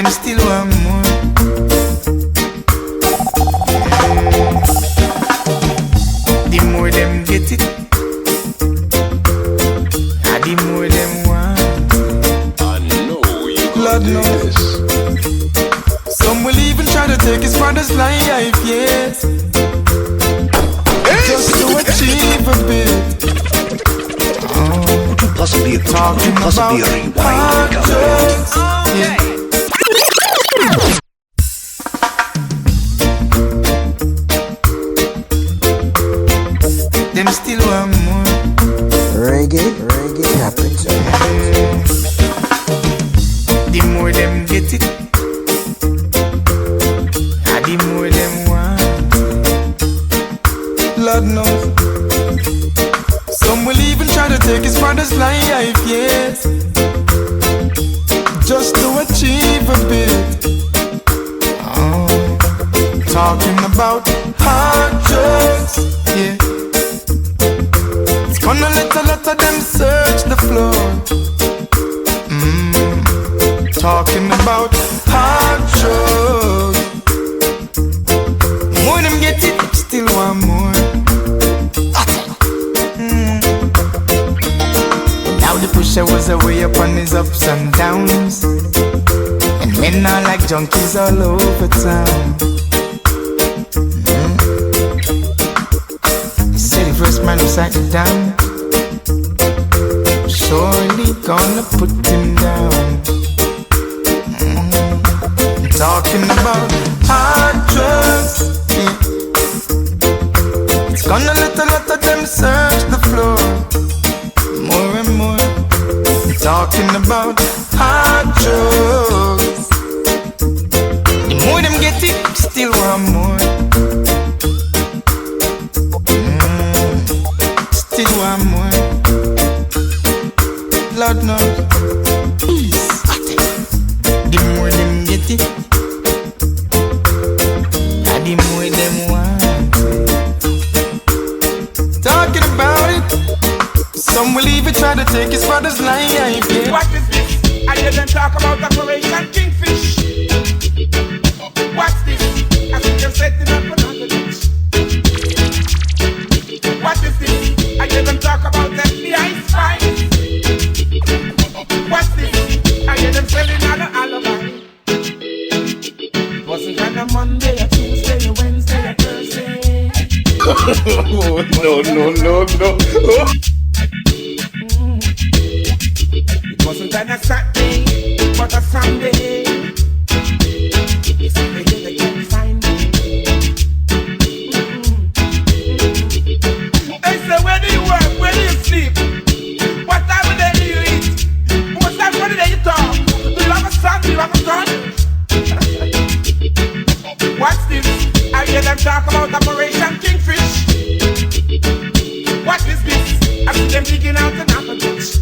Them still want more. The more them get it, the more them want. I know you Lord knows. Some will even try to take his father's life, yes, just to achieve a bit. Could you possibly Talking about rewind hard drugs, yeah. Them still want more. Reggae happens. The more them get it, the more them want. Lord knows. Some will even try to take his father's life, yes, just to achieve a bit. Talking about hard drugs, yeah. It's gonna let a lot of them search the floor. Talking about hard drugs. More them get it, still want more. Now the pusher was away upon his ups and downs, and men are like junkies all over town. He said the first man who sat it down, surely gonna put him down. Talking about hard drugs, yeah. It's gonna let a lot of them search the floor. More and more. Talking about hard drugs. The more them get it, still want more. Still want more. Lord knows. The more them get it, the more them want it. Talking about it. Some will even try to take his father's life, yeah. What is this? I hear them talk about Operation Kingfish. What's this? I think they're setting up another ditch. What is this? I hear them talk about FBI spies. What's this? I hear them selling all the alibi. It wasn't on a Monday, a Tuesday, a Wednesday, a Thursday. no. It wasn't on a Saturday, but a Sunday. They say they can't find me. They say, where do you work? Where do you sleep? What time of day do you eat? What time of day you talk? Do you have a son? Do you have a son? What's this? I hear them talk about Operation Kingfish. What is this? I see them digging out an apple bush.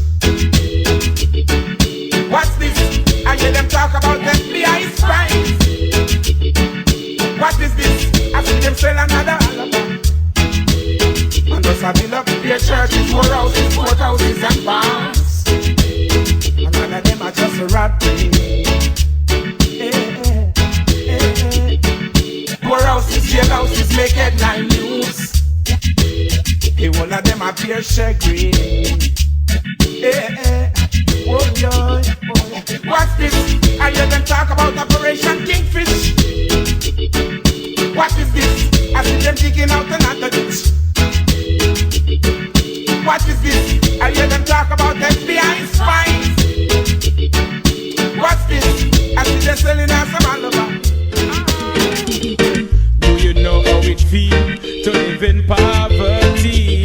What's this? I hear them talk about FBI spies. What is this? I see them sell another alibi. And thus I build up their churches, warehouses, courthouses and bars. And none of them are just a rat race. Warehouses, jailhouses make headline news. Hey, one of them appear shaggy. Oh, yeah. What's this? I hear them talk about Operation Kingfish. What is this? I see them digging out another ditch. What is this? I hear them talk about FBI spies. What's this? I see them selling us some alibi. Do you know how it feels to live in poverty?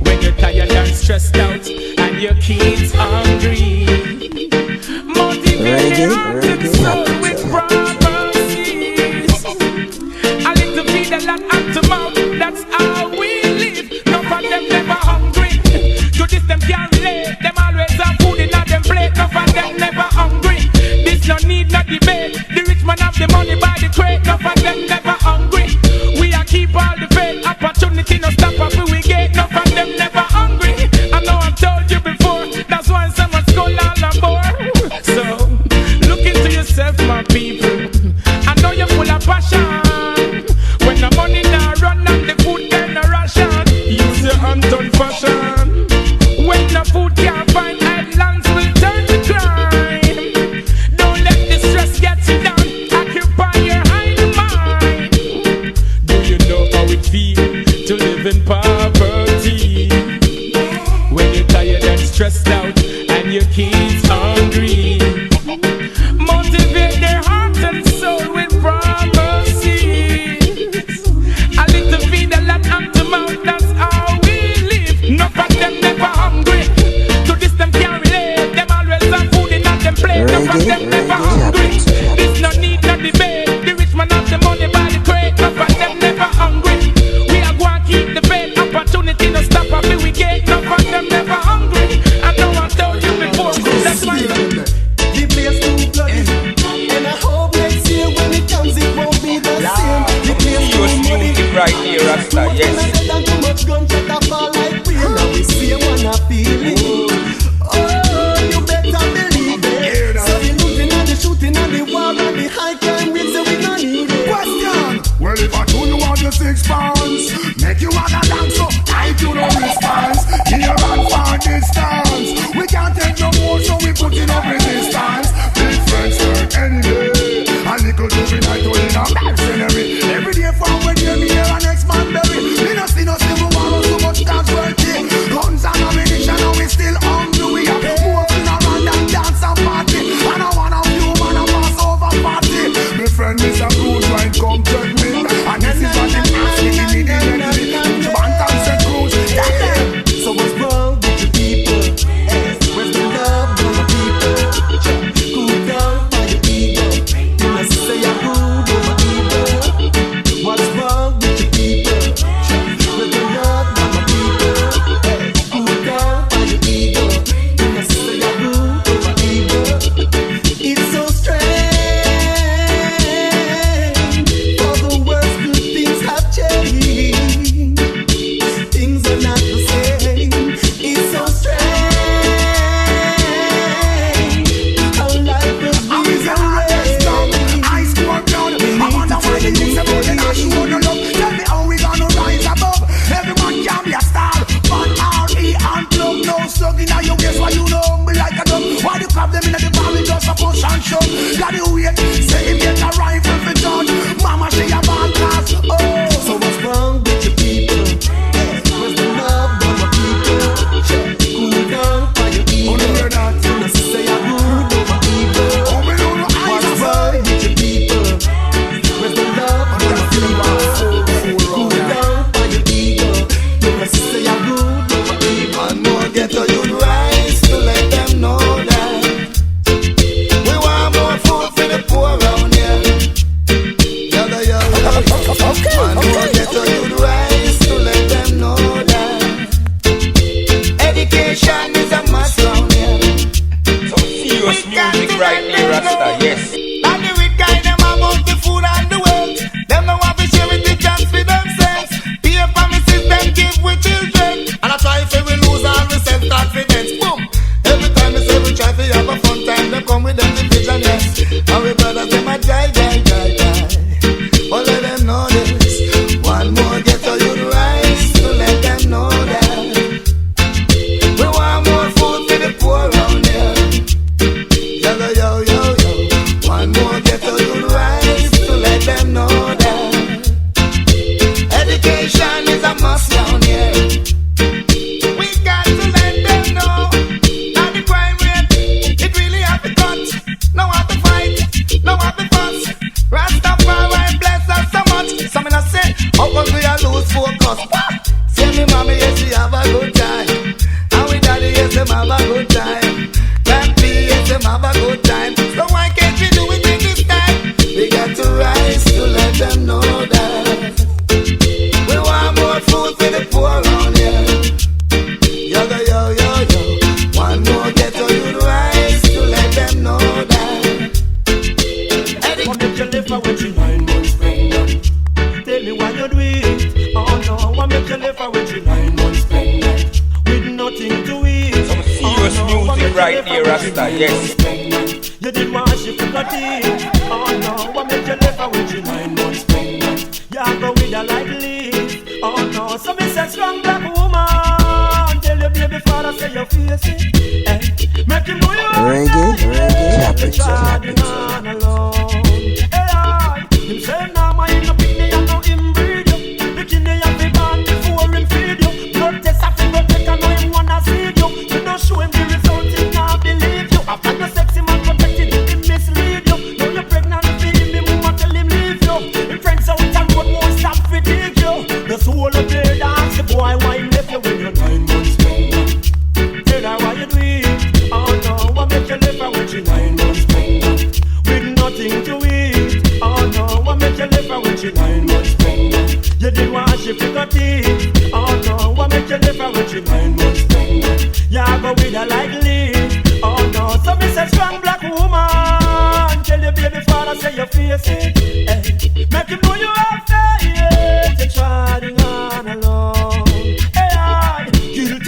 When you're tired and stressed out and your kids hungry. Motivated to soul with prophecies. A little feed, a lot hand to mouth. That's how we live. None of them never hungry. To this them can't relate. Them always have food in them plate. None of them never hungry. This no need no debate. The rich man have the money by the crate. None of them never hungry. We are keep all the faith. Opportunity no stop up we get. None of them never hungry. I know I've told you before. That's why someone skull all on board. So look into caution. When the food can't find islands will turn to crime. Don't let the stress get you down. Occupy your hind mind. Do you know how it feels to live in poverty? When you're tired and stressed out and your kids hungry. Motivate their heart and soul with promises. A little feed, a lot hand to mouth, that's how we live. Enough of them never hungry. To this them can't relate. Them always have food in them plate. Enough of them never hungry. This no need no debate. The rich man have the money by the crate. Enough of them never hungry. We are going to keep the faith. Opportunity no stop up we get. Enough of them never hungry. I know I told you before. That's why the place too bloody, and I hope next year when it comes it won't be the same. The place too bloody, right here, Rasta, yes. and too much gunshot that fall like rain. Now we see one a feeling. Oh, you better believe it. So the looting and the shooting and the war and the high crime rates, so we don't need it. Question. Well, if I told you want your 6 pounds, make you wanna dance so tight you don't response. Here and far distance, we can't take no more, so we put in up resistance. Big friends turn enemy. A little juvenile to in a mercenary. Every day from when you me here and next man bury. Me no see no civil war, so much casualty. Guns and ammunition, and we still hungry. We have more in around and dance and party. And I wanna view man a pass over party. My friend Mr. Cruz Wine come check me. And this is what them asking me immediately. Put your band and say Cruz, tell them. So what's wrong with your people? Where's the love of the people? Cool down by your ego. You must say you're good over evil. What's wrong with your people? Where's the love of the people? Cool down by your ego. You must say you're good over evil. It's so strange. For the worst, good things have changed. Things are not the same. It's so strange how life has I'm been in the hardest down. I score down. I wonder why the youth about the nation wanna love. Tell me how we gonna rise above. Everyone can be a star. But R.E. and plug no slug in your waist. Why you know humble like a dog? Why you grab them in the barrel just a push and shove? Got you wait, say him get a rifle for judge. Mama she a bad class. Oh, so what's wrong with your people? Where's the love of my people? Cool down by your ego. hear that? You must say you're good over evil. Oh, we don't know What's eyes wrong with your people? Where's the love of my people? Cool down by your ego. You must say you're good over evil. One more ghetto you'd rise to let them know that we want more food for the poor around here. Yada, yada, yada. One more ghetto you'd rise to let them know that education is a must around here. Some serious music right here, Rasta, yes. And the rich guy them about the food and the wealth. Them no want to share with the chance for themselves. Pay promises them give with children. And I try if we lose all we self-confidence. Boom. Every time we say we try to have a fun time, they come with them division, yes. And we brothers them a die. But let them know this. One more ghetto you'd rise to let them know that we want more food for the poor around here. Yo. One more ghetto you'd rise to let them know that education is a must down here. We got to let them know that the crime rate, it really have to cut. No have to fight, no have to fuss. Rastafari bless us so much. Some in a say, how come we a lose focus? Say me mommy, yes, she have a good time. And we daddy, yes, them have a good time. Grandpa, yes, them have a good time. So why can't we do it in this time? We got to rise to let them know that we want more food for the poor around here. Yo. One more ghetto you'd rise to let them know that. What make you live with you 9 months pregnant? Tell me why you do it. Oh no, what make you live with you 9 months pregnant? With nothing to eat. Some serious music right here, Rasta, yes. You didn't wash your teeth. Oh no, what make you live with you 9 months pregnant? You go with a like leaf. Oh no, so me say strong black woman.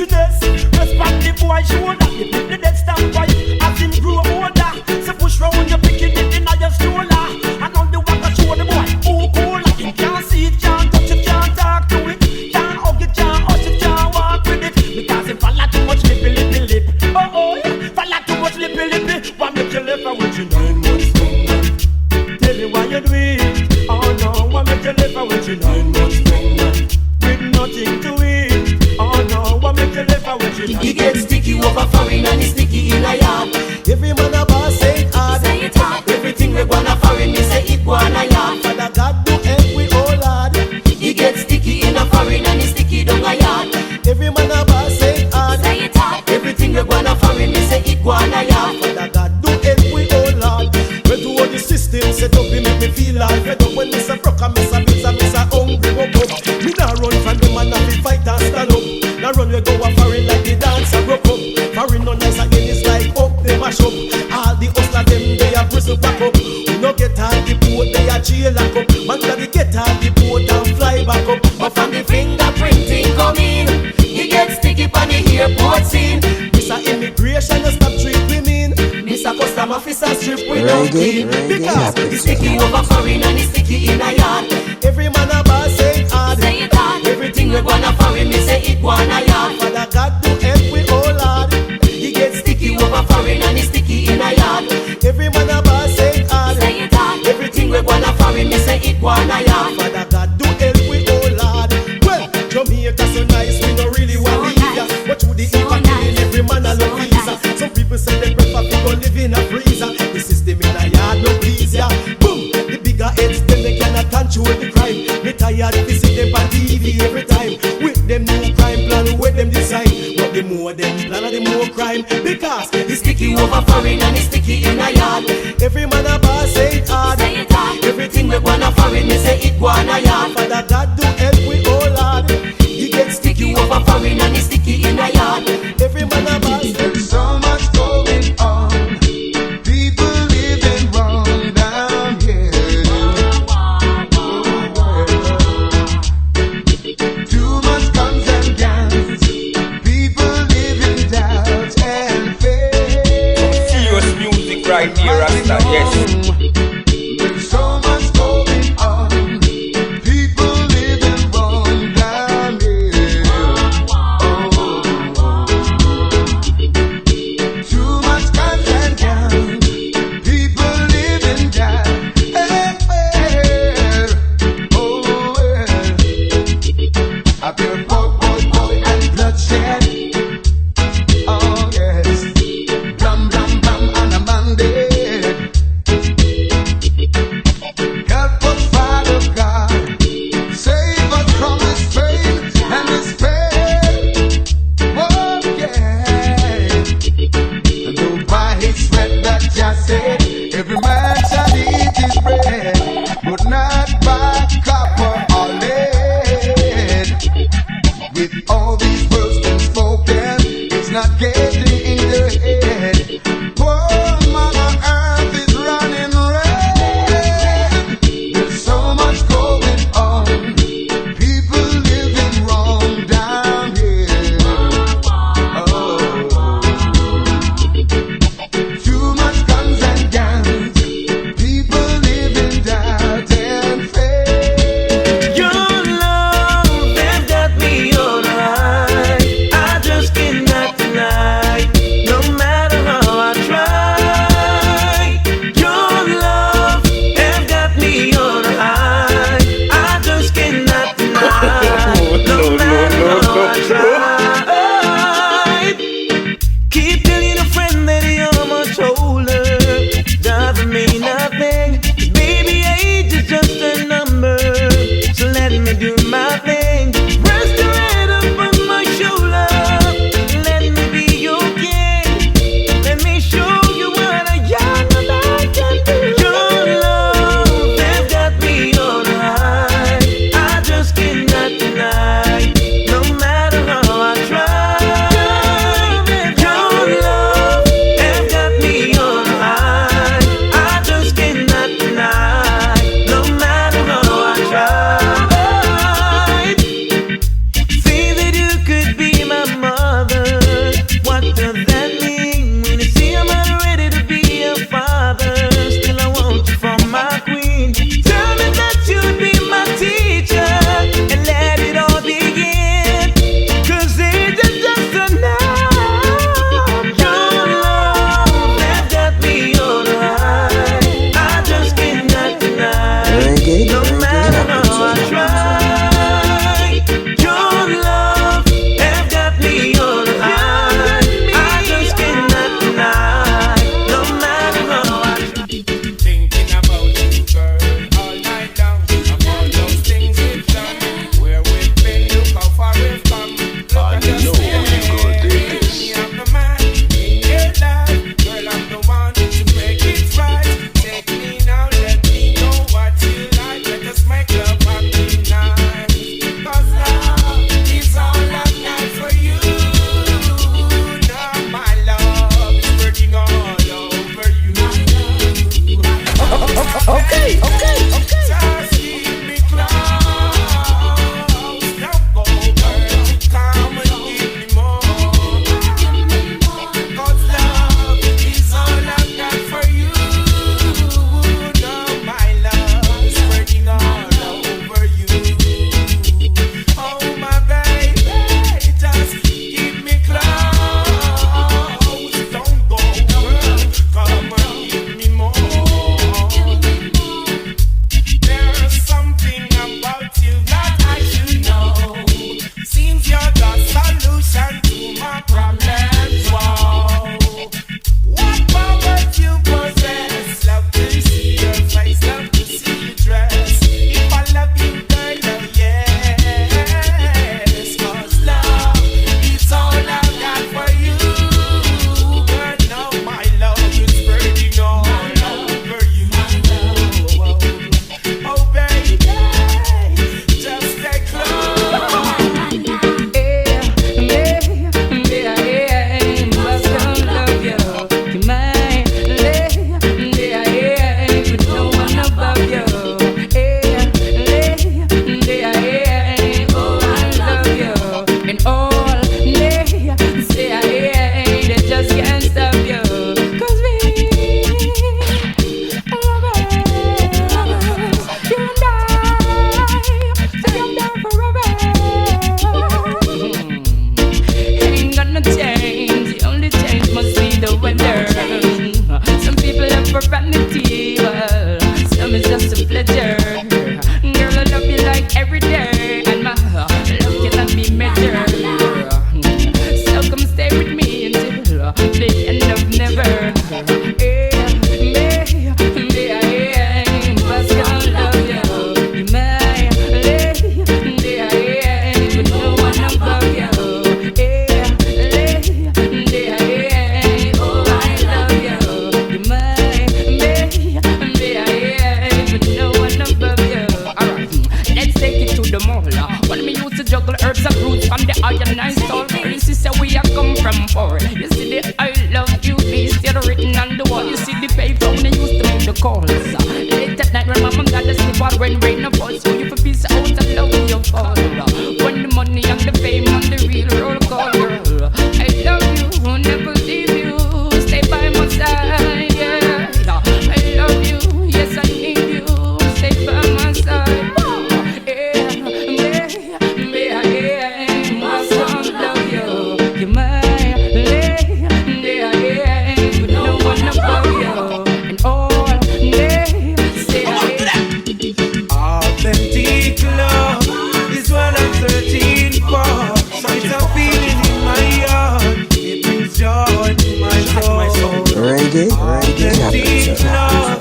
wickedness. Respond the boy shoulder, you pick the dead stamp right as him grow older. So push round your picking it in your stroller, and on the walk I show the boy who cool. Him can't see it, can't touch it, can't talk to it, can't hug it, can't hush it, can't walk with it, because him fall too much lip. Oh yeah, fall too much lip. Why make you live with you 9 months pregnant? Tell me why you do it. Oh no, why make you live with you 9 months pregnant with nothing to eat? Oh no, why make you live with you? He gets sticky over foreign and he's sticky in a yard. Every man a boss say it hard. Say it hard. Everything we wanna foreign, me say it go on a yard. Father God do help we all hard. He gets sticky in a foreign and he's sticky down a yard. Every man a boss say it hard. Say it hard. Everything we wanna foreign, me say it go on a yard. Father God do help we all hard. When to all the system set up, he make me feel all fed up. When me say broke and me say hungry go up. Me nah run from them and have to fight and stand up. Now run we go a foreign like the dancer broke up. Foreign no nice again, it's like up they mash up. All the hustler them they a bristle back up. We no get on the boat, they a jail lock up. Man gotta get on the boat and fly back up. But from the fingerprinting come in, he gets sticky on the airport scene. This a immigration, you stop treat women. This a custom officer strip without Reggae, clean. Because He's sticky over foreign and he's sticky in a yard. every man a boss say it hard. Say it hard. Everything we wanna foreign, me say it go on a yard. Father God do help we all hard. He gets sticky over foreign and he's sticky in a yard. Every man a boss say it hard. Say it hard. Everything we wanna foreign, me say it go on a yard. Father God do help we all hard. Well, Jamaica so nice, we no really want to leave ya. But through the impact killing every man a love visa. Some people say they prefer to go live in a freezer. The system in a yard no please ya. Boom, the bigger heads them they cannot control the crime. Me tired to see them on TV every time. With them new crime plan, with them design. But the more them plan, the more crime. Because He's sticky over foreign and he's sticky in a yard. every man a boss say it hard. Say it hard. Everything we wanna foreign, me say it go on a yard. Father God do help we all hard. He gets sticky over foreign and he's sticky in a yard. Every man a boss. There's so much going on. People living wrong down here. Too much guns and gangs. People living doubt and fear. Serious music right here, Rasta. Yes. There's so much going on. People living wrong down here. Too much guns and gangs. People living down and fear. Oh, yeah. A pure boy, and bloodshed. Oh, yes. Blam, blam, blam, and a man dead. Help us, Father God. Save us from this pain and this pain. Oh, yeah. And though by his sweat that just said, every man shall eat his bread, but not by copper or lead. With all these words been spoken, it's not getting in their head. Poor Mother Earth is running red. There's so much going on. People living wrong down here. Oh. Too much guns and gangs. People living doubt and fear. Your love has got me alright. I just cannot deny. for. You see the I love you piece still written on the wall. You see the payphone they used to make the calls. Late at night when my mom got to sleep out when rain falls. So you for peace out and love you fall. When the money and the fame and the real roll call, girl. I love you, I'll never leave you. Stay by my side, yeah. I love you, yes I need you. Stay by my side. My son love you. You're my lady, yeah. But no one above you. And all day, say authentic love is what I'm searching for. So it's a feeling in my heart. It brings joy to my soul. Reggae Authentic love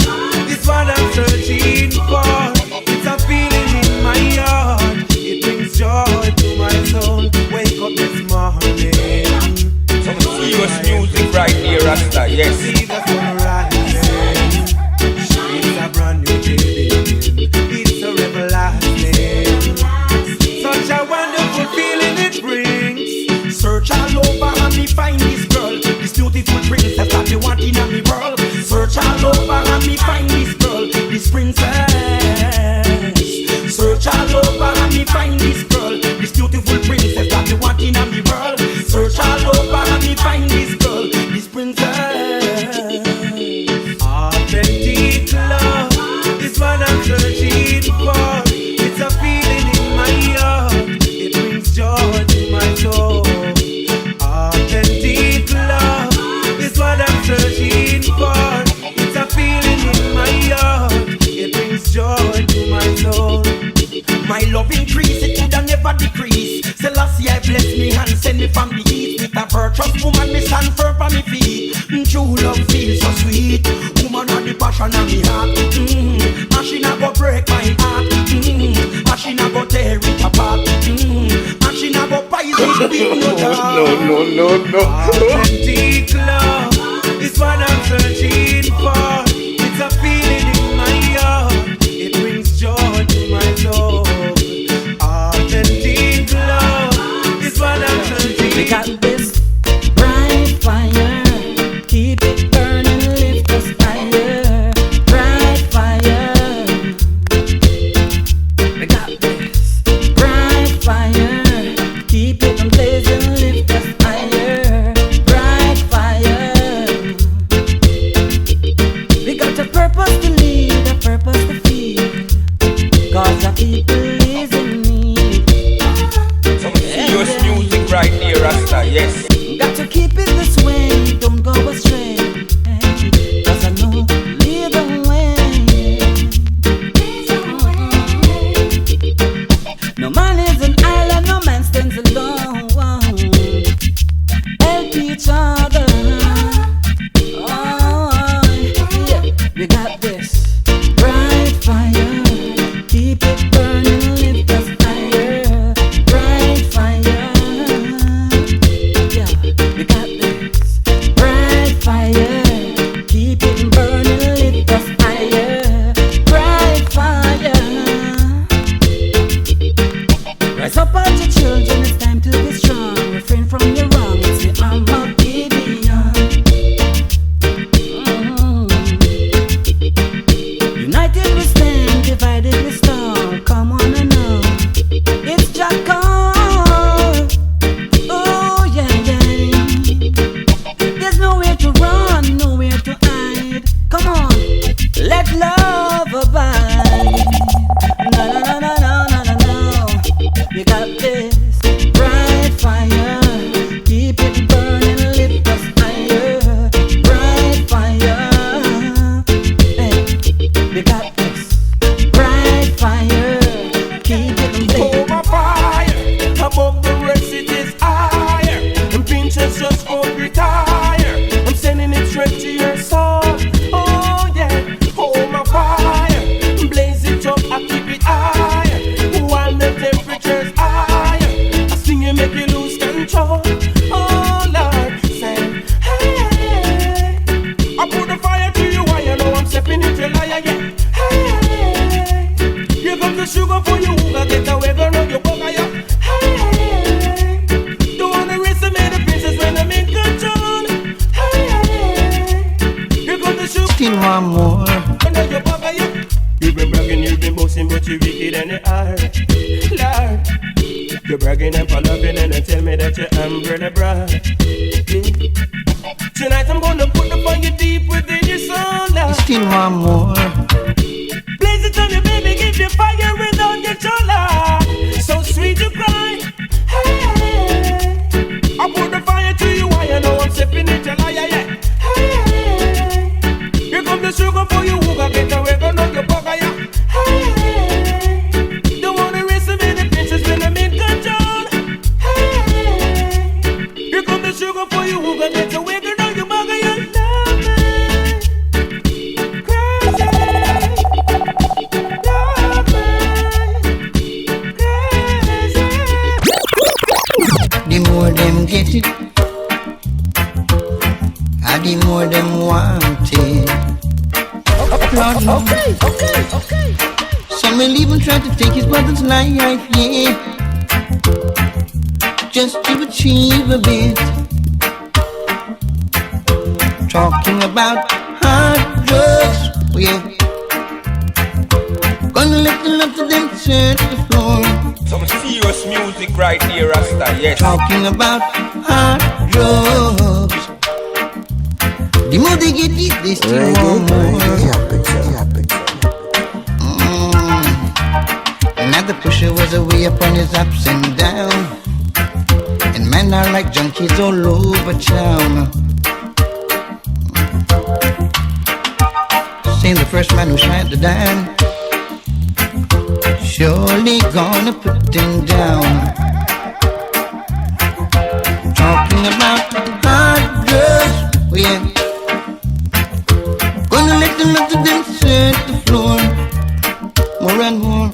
is what I'm searching for. It's a feeling in my heart. It brings joy to my soul. Wake up this morning. Some serious music right here, Rasta, yes. See the sun rising. It's a brand new day. It's a everlasting. Such a wonderful feeling it brings. Search all over and me find this girl, this beautiful princess that you want in me world. Search all over and me find this girl, this princess. Search all over and me find this girl, this beautiful princess that you want in me world. Search all over and me find this girl, this princess. Authentic love is what I'm searching for. It's a feeling in my heart. It brings joy to my soul. Authentic love is what I'm searching for. It's a feeling in my heart. It brings joy to my soul. My love increase, it could never decrease. Selassie, I bless me and send me from the east. With a virtuous woman, me stand firm on me feet. True love feels so sweet. Woman on the passion of me heart. And she not go break my heart. And she not go tear it apart. And she not go poison with no doubt. No. Authentic love is what I'm searching for. It's a feeling in my heart. It brings joy to my soul. Authentic love is what I'm searching for. We got this bright fire. Keep it burning, lift us higher. Bright fire. We got this bright fire. Keep it blazing, lift us higher. Bright fire. We got a purpose to lead, a purpose to feed. Cause the people is in need. Some serious music right here, Rasta, yes. Got to keep it this way, don't go astray. Cause I know, lead the way. No man is an island, no man stands alone. Help each other. Oh, yeah. We got this bright fire. Keep it burning, lift us higher. Bright fire. Yeah, we got this bright fire. Keep it burning, lift us higher. Bright fire. Rise up all your children, it's time to be strong. Refrain from your wrong, it's the arm of Gideon. want more. You've been bragging, you've been boasting, but you wicked and you are. Lord, you're bragging and loving and you tell me that you're umbrella bride. Tonight I'm gonna put the fire deep within your soul, Lord. You still want more. Blaze it on you, baby, give you fire without your chola. So sweet you cry. Hey, I put the fire to you, why you know I'm sipping it, you lie, yeah. Hey, here comes the sugar for you, who gon' get away, gon' know your bugger, yeah. Hey, don't wanna race so many bitches when I'm in control. Hey, here comes the sugar for you, who gon' get away, gon' know your bugger, yeah. The more them get it, and the more them want it. Lord, Okay. some will even try to take his brother's life, yeah, just to achieve a bit. Talking about hard drugs, yeah. Gonna let the love to them search the floor. Some serious music right here, Rasta, yes. Talking about hard drugs. The more they get it, they still want more. Another pusher was away upon his ups and downs, and men are like junkies all over town. Saying the first man who shot the dime, surely gonna put him down. Talking about hard drugs, oh yeah. Gonna let them up to them set the floor. More and more.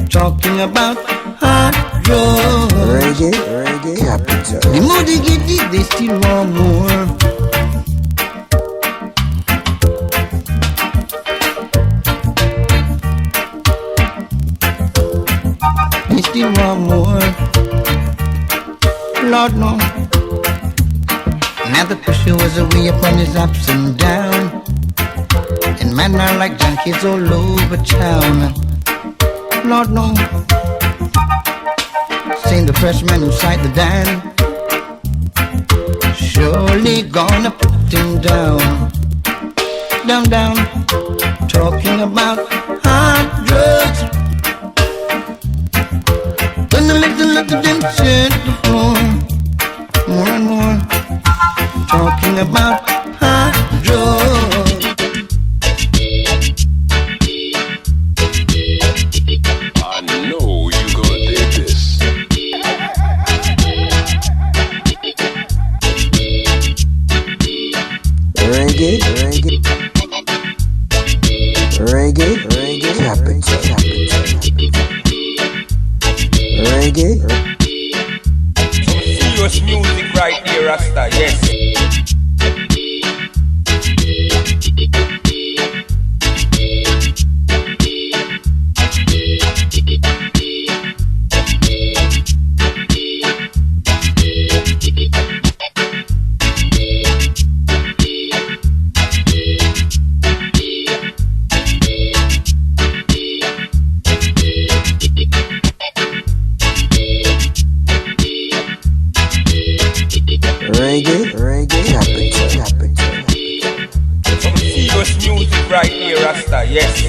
Talking about hard drugs. Reggae capital. The more they get it, they still want more. They still want more. Lord no. Now the pusher was away upon his ups and downs, and men are like junkies all over town. Lord no. Saying the first man who sight the dime, surely gonna put him down. Down. Talking about hard drugs. Gonna let the love of them set the floor. More and more. Talking about hard drugs. I know you gonna dig this. Reggae capital. Reggae. Some serious music right here, Rasta, yes. Reggae capital. Some serious music right here, Rasta, yes.